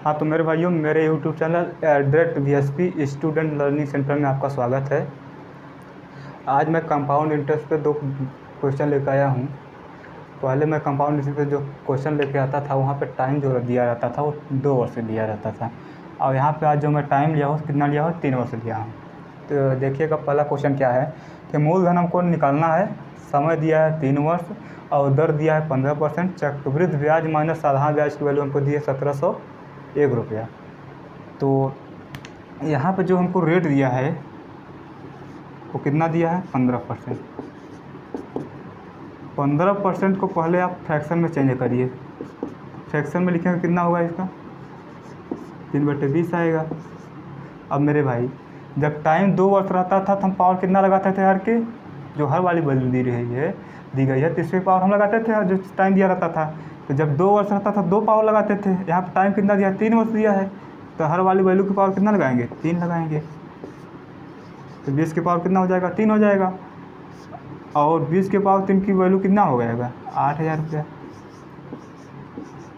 हाँ तो मेरे भाइयों, मेरे YouTube channel @VSP student learning centre में आपका स्वागत है। आज मैं कंपाउंड इंटरेस्ट पे 2 क्वेश्चन लेकर आया हूँ। पहले मैं कंपाउंड इंटरेस्ट पे जो क्वेश्चन लेके आता था वहाँ पे टाइम जो दिया रहता था वो 2 वर्ष से दिया रहता था, और यहाँ पे आज जो मैं टाइम लिया हूँ कितना लिया हूँ, 3 वर्ष लिया हूँ। तो देखिएगा पहला क्वेश्चन क्या है कि मूलधन हमको निकालना है। समय दिया है 3 वर्ष और दर दिया है 15%। चक्रवृद्धि ब्याज माइनस साधारण ब्याज की वैल्यू हमको दी है 1701 रुपया। तो यहाँ पे जो हमको रेट दिया है वो कितना दिया है, 15%। 15% को पहले आप फ्रैक्शन में चेंज करिए। फ्रैक्शन में लिखेंगे कितना होगा, इसका 3/20 आएगा। अब मेरे भाई, जब टाइम 2 वर्ष रहता था तो हम पावर कितना लगाते थे, हर के जो हर वाली वैल्यू दी गई है तीसरी पावर हम लगाते थे, और जो टाइम दिया रहता था तो जब 2 वर्ष रहता था 2 पावर लगाते थे। यहाँ पर टाइम कितना दिया है, 3 वर्ष दिया है, तो हर वाली वैल्यू की पावर कितना लगाएंगे, 3 लगाएंगे। तो 20 की पावर कितना हो जाएगा, 3 हो जाएगा, और 20 के पावर 3 की वैल्यू कितना हो जाएगा, 8000 रुपया।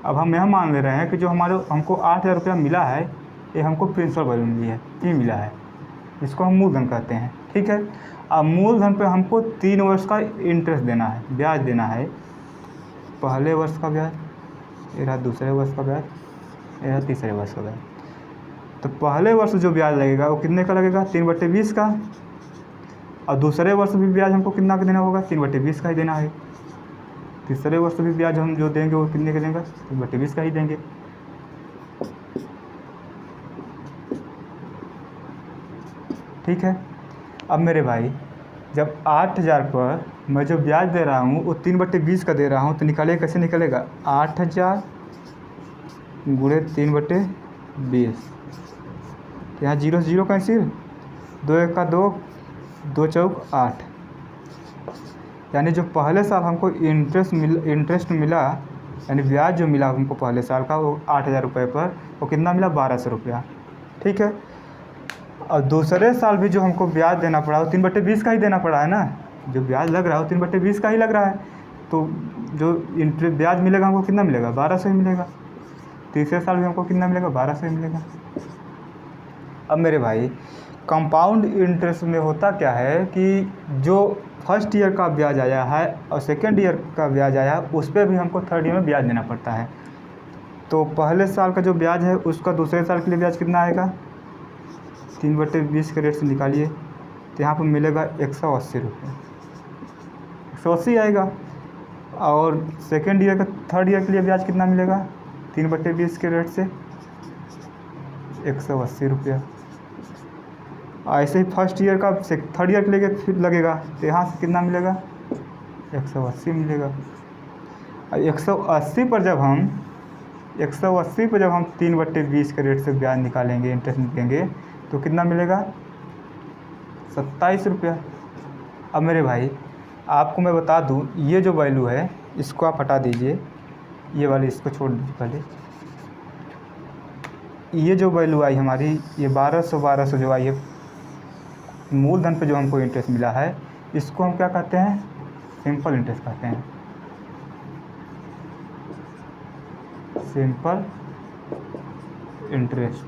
अब हम यह मान ले रहे हैं कि जो हमको 8000 रुपया मिला है ये हमको प्रिंसिपल वैल्यू मिली है, ये मिला है, इसको हम मूलधन कहते हैं। ठीक है, अब मूलधन पे हमको 3 वर्ष का इंटरेस्ट देना है, ब्याज देना है। पहले वर्ष का ब्याज, ये रहा दूसरे वर्ष का ब्याज, ये रहा तीसरे वर्ष का ब्याज। तो पहले वर्ष जो ब्याज लगेगा वो कितने का लगेगा, 3/20 का, और दूसरे वर्ष भी ब्याज हमको कितना का देना होगा, 3/20 का ही देना है। तीसरे वर्ष भी ब्याज हम जो देंगे वो कितने का देंगे, 3/20 का ही देंगे। ठीक है, अब मेरे भाई, जब 8000 पर मैं जो ब्याज दे रहा हूँ वो 3/20 का दे रहा हूँ, तो निकालेगा कैसे, निकलेगा 8000 गुणे 3/20। यहाँ 0 0 कैंसिल, 2 1 का 2, 2 चौक 8। यानी जो पहले साल हमको इंटरेस्ट मिला, यानी ब्याज जो मिला हमको पहले साल का वो 8000 रुपये पर, वो कितना मिला, 1200 रुपया। ठीक है, और दूसरे साल भी जो हमको ब्याज देना पड़ा वो 3/20 का ही देना पड़ा है ना। जो ब्याज लग रहा है वो 3/20 का ही लग रहा है, तो जो ब्याज मिलेगा हमको कितना मिलेगा, 1200 ही मिलेगा। तीसरे साल भी हमको कितना मिलेगा, 1200 ही मिलेगा। अब मेरे भाई, कंपाउंड इंटरेस्ट में होता क्या है कि जो फर्स्ट ईयर का ब्याज आया है और सेकेंड ईयर का ब्याज आया है उस पर भी हमको थर्ड ईयर में ब्याज देना पड़ता है। तो पहले साल का जो ब्याज है उसका दूसरे साल के लिए ब्याज कितना आएगा, 3/20 के रेट से निकालिए, तो यहाँ पर मिलेगा 180 रुपये, 180 आएगा। और सेकेंड ईयर का थर्ड ईयर के लिए ब्याज कितना मिलेगा, 3/20 के रेट से 180 रुपया। ऐसे ही फर्स्ट ईयर का थर्ड ईयर के लिए फिर लगेगा, तो यहाँ से कितना मिलेगा, 180 मिलेगा। 180 पर जब हम 3/20 के रेट से ब्याज निकालेंगे, इंटरेस्ट निकालेंगे, तो कितना मिलेगा, 27 रुपया। अब मेरे भाई, आपको मैं बता दूं, ये जो वैल्यू है इसको आप हटा दीजिए, ये वाली इसको छोड़ दीजिए पहले। ये जो वैल्यू आई हमारी, ये 1200 जो आई है मूलधन पे जो हमको इंटरेस्ट मिला है, इसको हम क्या कहते हैं, सिंपल इंटरेस्ट कहते हैं, सिंपल इंटरेस्ट।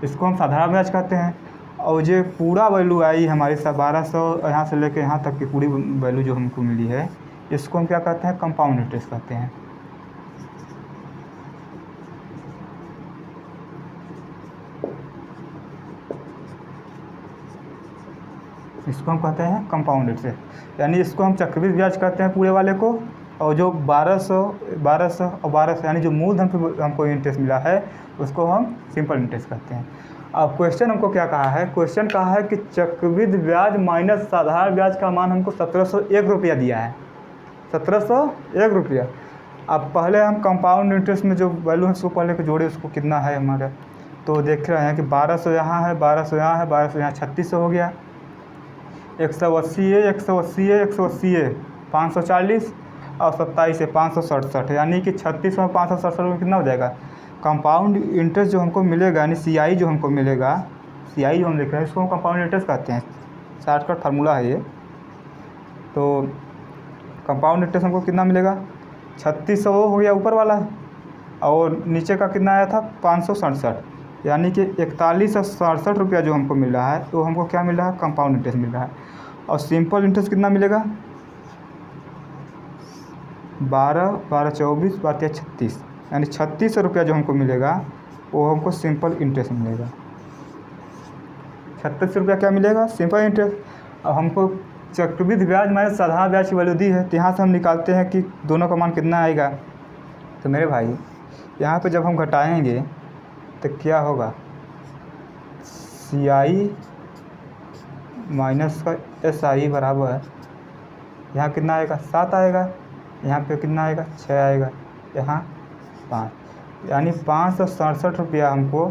इसको हम साधारण ब्याज कहते हैं। और जो पूरा वैल्यू आई हमारी 1200 यहाँ से लेके यहाँ तक की पूरी वैल्यू जो हमको मिली है, इसको हम क्या कहते हैं, कंपाउंड इंटरेस्ट कहते हैं। इसको हम कहते हैं कंपाउंड इंटरेस्ट, यानी इसको हम चक्रवृद्धि ब्याज कहते हैं पूरे वाले को। और जो 1200 और 1200 यानी जो मूलधन पे हमको इंटरेस्ट मिला है उसको हम सिंपल इंटरेस्ट कहते हैं। अब क्वेश्चन हमको क्या कहा है, क्वेश्चन कहा है कि चक्रवृद्धि ब्याज माइनस साधारण ब्याज का मान हमको 1701 रुपया दिया है, 1701 रुपया। अब पहले हम कंपाउंड इंटरेस्ट में जो वैल्यू है उसको पहले को जोड़े, उसको कितना है हमारा, तो देख रहे हैं कि 1200 यहाँ है, 1200 यहाँ है, 1200 यहाँ 3600 हो गया, 180 है, 180 है, 180 है, 540 और 27 है 567, यानी कि 36 में 567 में कितना हो जाएगा, कंपाउंड इंटरेस्ट जो हमको मिलेगा, यानी CI जो हमको मिलेगा, CI जो हम लिख रहे हैं इसको हम कंपाउंड इंटरेस्ट कहते हैं, शॉर्टकट फार्मूला है ये। तो कंपाउंड इंटरेस्ट हमको कितना मिलेगा, 3600 हो गया ऊपर वाला, और नीचे का कितना आया था 567, यानी कि 4167 रुपया जो हमको मिल रहा है वो हमको क्या मिल रहा है, कंपाउंड इंटरेस्ट मिल रहा है। और सिंपल इंटरेस्ट कितना मिलेगा, 12 12 24 12 36, यानी 3600 रुपया जो हमको मिलेगा वो हमको सिंपल इंटरेस्ट मिलेगा। 3600 रुपया क्या मिलेगा, सिंपल इंटरेस्ट। अब हमको चक्रवृद्धि ब्याज माइनस साधारण ब्याज की वैल्यू दी है, तो यहाँ से हम निकालते हैं कि दोनों का मान कितना आएगा। तो मेरे भाई यहाँ पे जब हम घटाएंगे तो क्या होगा, CI माइनस का SI बराबर, यहाँ कितना आएगा 7 आएगा, यहाँ पे कितना आएगा 6 आएगा, यहाँ 5, यानी 567 रुपया हमको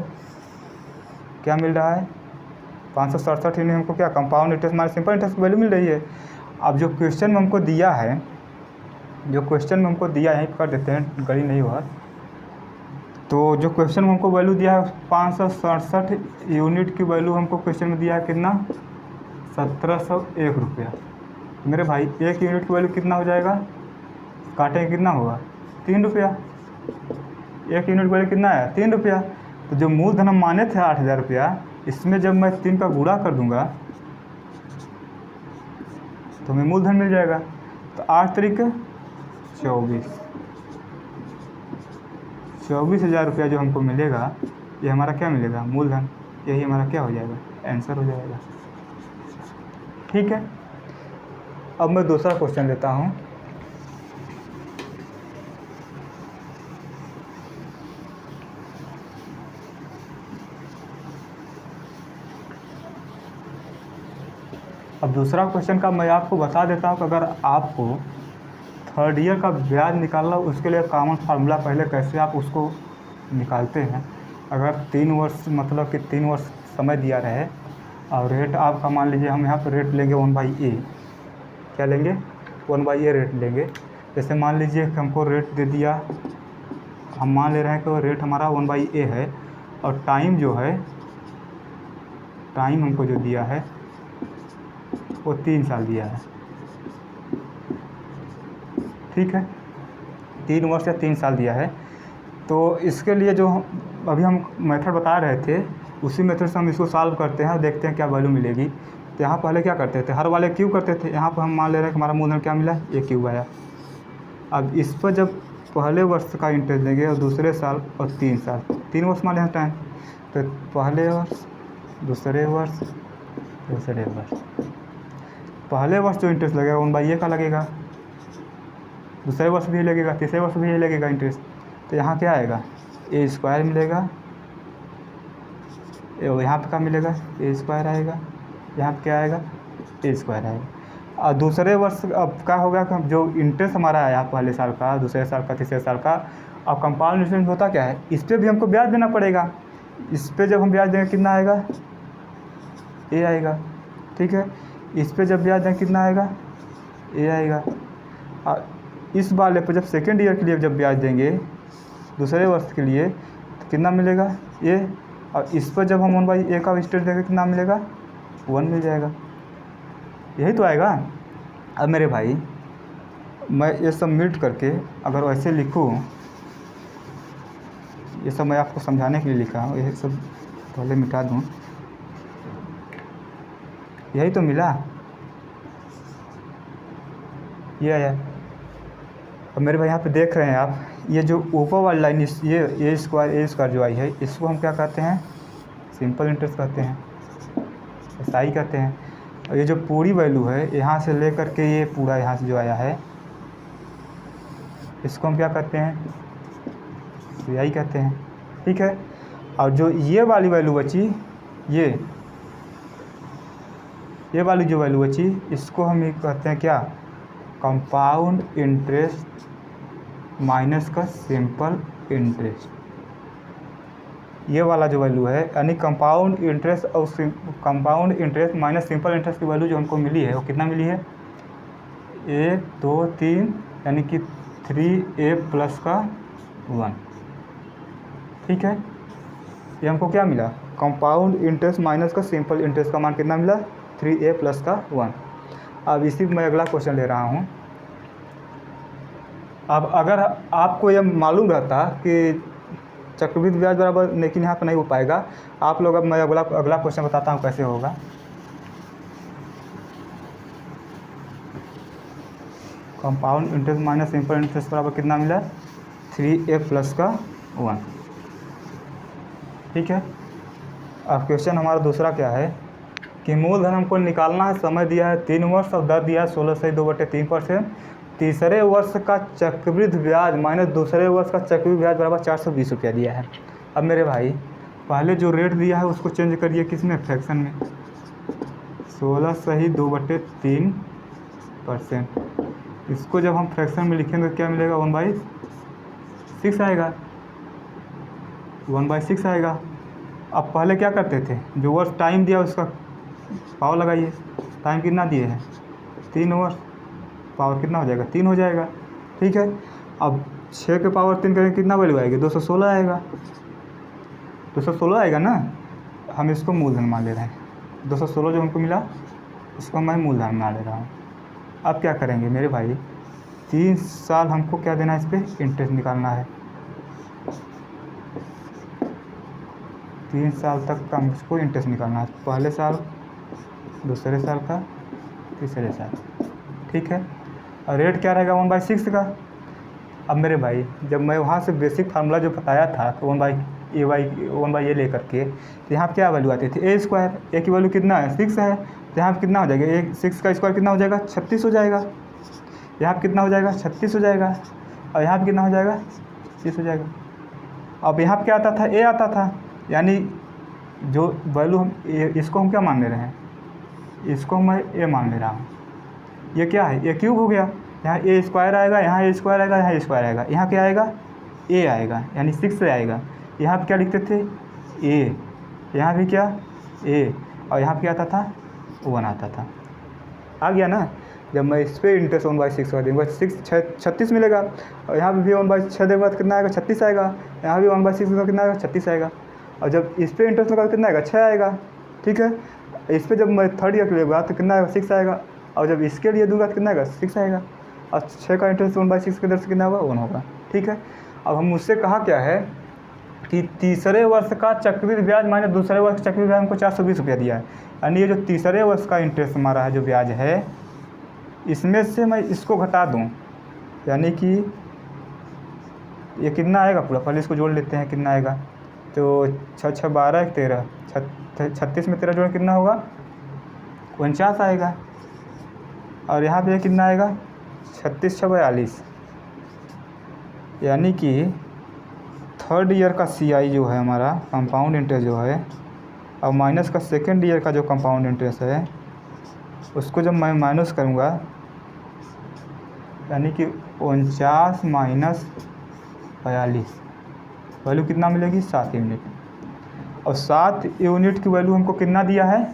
क्या मिल रहा है, 567 यानी हमको क्या, compound interest minus simple interest की वैल्यू मिल रही है। अब जो क्वेश्चन में हमको दिया है, यहीं पर कर देते हैं, गड़ी नहीं हुआ। तो जो क्वेश्चन में हमको वैल्यू दिया है 567 यूनिट की वैल्यू हमको क्वेश्चन में दिया है कितना, 1701 रुपया। मेरे भाई 1 यूनिट की वैल्यू कितना हो जाएगा, काटेंगे कितना होगा, 3 रुपया। 1 यूनिट की वैल्यू कितना है, 3 रुपया। तो जो मूलधन हम माने थे 8000 रुपया, इसमें जब मैं 3 का गुणा कर दूंगा तो हमें मूलधन मिल जाएगा। तो 8 तरीके 24,000 रुपया जो हमको मिलेगा, ये हमारा क्या मिलेगा, मूलधन। यही हमारा क्या हो जाएगा, आंसर हो जाएगा। ठीक है, अब मैं दूसरा क्वेश्चन लेता हूँ। अब दूसरा क्वेश्चन का मैं आपको बता देता हूँ कि अगर आपको थर्ड ईयर का ब्याज निकालना, उसके लिए कॉमन फार्मूला पहले कैसे आप उसको निकालते हैं। अगर 3 वर्ष मतलब कि 3 वर्ष समय दिया रहे और रेट आपका मान लीजिए, हम यहाँ पर रेट लेंगे 1/a, क्या लेंगे 1/a रेट लेंगे। जैसे मान लीजिए कि हमको रेट दे दिया, हम मान ले रहे हैं कि रेट हमारा 1/a है और टाइम जो है, टाइम हमको जो दिया है वो 3 साल दिया है। ठीक है, 3 वर्ष या 3 साल दिया है। तो इसके लिए जो अभी हम मेथड बता रहे थे, उसी मेथड से हम इसको सॉल्व करते हैं और देखते हैं क्या वैल्यू मिलेगी। तो यहाँ पहले क्या करते थे, हर वाले क्यूब करते थे। यहाँ पर हम मान ले रहे हैं कि हमारा मूलधन क्या मिला, ये क्यूब आया। अब इस पर जब पहले वर्ष का इंटरेस्ट देंगे और दूसरे साल और 3 साल, 3 वर्ष मान लें टाइम, तो पहले वर्ष, दूसरे वर्ष, तीसरे वर्ष। पहले वर्ष जो इंटरेस्ट लगेगा 1/a का लगेगा, दूसरे वर्ष भी लगेगा, तीसरे वर्ष भी लगेगा इंटरेस्ट। तो यहाँ क्या आएगा, a² मिलेगा, यहाँ पे क्या मिलेगा, a² आएगा, यहाँ पे क्या आएगा, a² आएगा। और दूसरे वर्ष अब क्या होगा कि जो इंटरेस्ट हमारा आया पहले साल का, दूसरे साल का, तीसरे साल का, अब कंपाउंड इंटरेस्ट होता क्या है, इस पर भी हमको ब्याज देना पड़ेगा। इस पर जब हम ब्याज देंगे कितना आएगा, a आएगा। ठीक है, इस पे जब ब्याज देंगे कितना आएगा, a आएगा। और इस वाले पे जब सेकेंड ईयर के लिए जब ब्याज देंगे दूसरे वर्ष के लिए, तो कितना मिलेगा, a। और इस पर जब हम 1/a का इंटरेस्ट देंगे कितना मिलेगा, 1 मिल जाएगा। यही तो आएगा। अब मेरे भाई मैं ये सब मिट करके अगर वैसे लिखूँ, ये सब मैं आपको समझाने के लिए लिखा हूँ, ये सब पहले मिटा दूँ, यही तो मिला, ये आया। अब मेरे भाई यहाँ पे देख रहे हैं आप, ये जो ऊपर वाली लाइन, ये a² जो आई है, इसको हम क्या कहते हैं, सिंपल इंटरेस्ट कहते हैं, SI कहते हैं। और ये जो पूरी वैल्यू है यहाँ से ले कर के ये पूरा यहाँ से जो आया है, इसको हम क्या कहते हैं, CI कहते हैं। ठीक है, और जो ये वाली वैल्यू बची, ये वाली जो वैल्यू बची, इसको हम ये कहते हैं क्या, कंपाउंड इंटरेस्ट माइनस का सिंपल इंटरेस्ट। ये वाला जो वैल्यू है, यानी कंपाउंड इंटरेस्ट और compound interest minus simple interest की वैल्यू जो हमको मिली है वो कितना मिली है, 1 2 3, यानी कि 3a प्लस का 1। ठीक है, ये हमको क्या मिला, कंपाउंड इंटरेस्ट माइनस का सिंपल इंटरेस्ट का मान कितना मिला, 3a प्लस का 1। अब इसी में मैं अगला क्वेश्चन ले रहा हूँ। अब अगर आपको यह मालूम रहता कि चक्रवृद्धि ब्याज बराबर, लेकिन यहाँ पर नहीं हो पाएगा। आप लोग, अब मैं अगला क्वेश्चन बताता हूँ कैसे होगा। Compound interest minus simple interest बराबर कितना मिला? 3a प्लस का 1। ठीक है। अब क्वेश्चन हमारा दूसरा क्या है कि मूलधन हमको निकालना है, समय दिया है 3 वर्ष और दर दिया है 16/2/3%। तीसरे वर्ष का चक्रवृद्धि ब्याज माइनस दूसरे वर्ष का चक्रवृद्धि ब्याज बराबर 420 रुपया दिया है। अब मेरे भाई पहले जो रेट दिया है उसको चेंज करिए किसमें? फ्रैक्शन में। 16/2/3%। इसको जब हम फ्रैक्शन में लिखेंगे क्या मिलेगा? 1/6 आएगा। 1/6 आएगा। अब पहले क्या करते थे, जो वर्ष टाइम दिया उसका पावर लगाइए। टाइम कितना दिए हैं? 3 वर्ष। पावर कितना हो जाएगा? 3 हो जाएगा। ठीक है। अब 6 के पावर 3 करेंगे कितना वैल्यू आएगी? 216 आएगा। 216 आएगा ना। हम इसको मूलधन मान ले रहे हैं। 216 जो हमको मिला इसको मैं मूलधन मान ले रहा हूँ। अब क्या करेंगे मेरे भाई? 3 साल हमको क्या देना है? इस पर इंटरेस्ट निकालना है। 3 साल तक का हमको इंटरेस्ट निकालना है। पहले साल, दूसरे साल का, तीसरे साल। ठीक है। और रेट क्या रहेगा? 1/6 का। अब मेरे भाई जब मैं वहाँ से बेसिक फार्मूला जो बताया था तो 1/a लेकर के, तो यहाँ क्या वैल्यू आती थी? a square. a की वैल्यू कितना है? 6 है। तो यहाँ पर कितना हो जाएगा? 6 का स्क्वायर कितना हो जाएगा? 36 हो जाएगा। यहाँ पर कितना हो जाएगा? 36 हो जाएगा। और यहाँ पर कितना हो जाएगा? 30 हो जाएगा। अब यहाँ पर क्या आता था? a आता था। यानी जो वैल्यू हम इसको हम क्या मान ले रहे हैं? इसको मैं a मान ले रहा हूँ। ये क्या है? a क्यूब हो गया। यहाँ a स्क्वायर आएगा, यहाँ a स्क्वायर आएगा, यहाँ a स्क्वायर आएगा। यहाँ क्या आएगा? a आएगा, यानी 6 से आएगा। यहाँ पर क्या लिखते थे? a। यहाँ भी क्या? a। और यहाँ पर क्या आता था? 1 आता था। आ गया ना। जब मैं इस पर इंटरेस्ट 1/6 कर दूँगा 36 मिलेगा। और यहाँ पर भी 1/6 देगा तो कितना आएगा? 36 आएगा। यहाँ भी 1/6 देगा कितना आएगा? 36 आएगा। और जब इस पर इंटरेस्ट लगा कितना आएगा? 6 आएगा। ठीक है। इस पर जब मैं थर्ड ईयर के लिए लूँगा तो कितना आएगा? 6 आएगा। और जब इसके लिए दूंगा तो कितना आएगा? 6 आएगा। और 6 का इंटरेस्ट 1/6 के दर से कितना होगा? 1 होगा। ठीक है। अब हम मुझसे कहा क्या है कि तीसरे वर्ष का चक्रवृद्धि ब्याज माइनस दूसरे वर्ष का चक्रवृद्धि ब्याज हमको 420 रुपया दिया है। यानी ये जो तीसरे वर्ष का इंटरेस्ट हमारा है, जो ब्याज है, इसमें से मैं इसको घटा दूँ, यानी कि ये कितना आएगा पूरा? पहले इसको जोड़ लेते हैं कितना आएगा। तो 6 6 12 13, 36 में 13 जोड़ कितना होगा? 49 आएगा। और यहाँ पे कितना आएगा? 36 6 42। यानी कि थर्ड ईयर का CI जो है हमारा कंपाउंड इंटरेस्ट जो है, और माइनस का सेकेंड ईयर का जो कंपाउंड इंटरेस्ट है, उसको जब मैं माइनस करूँगा, यानी कि 49 माइनस 42, वैल्यू कितना मिलेगी? 7 यूनिट। और 7 यूनिट की वैल्यू हमको कितना दिया है?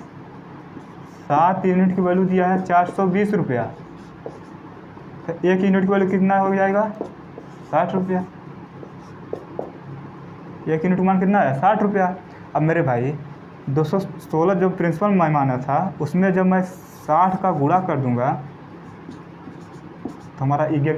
7 यूनिट की वैल्यू दिया है 420 रुपया। तो 1 यूनिट की वैल्यू कितना हो जाएगा? 60 रुपया। 1 यूनिट मान कितना है? 60 रुपया। अब मेरे भाई 216 जो प्रिंसिपल मैं माना था, उसमें जब मैं 60 का गुणा कर दूंगा तो हमारा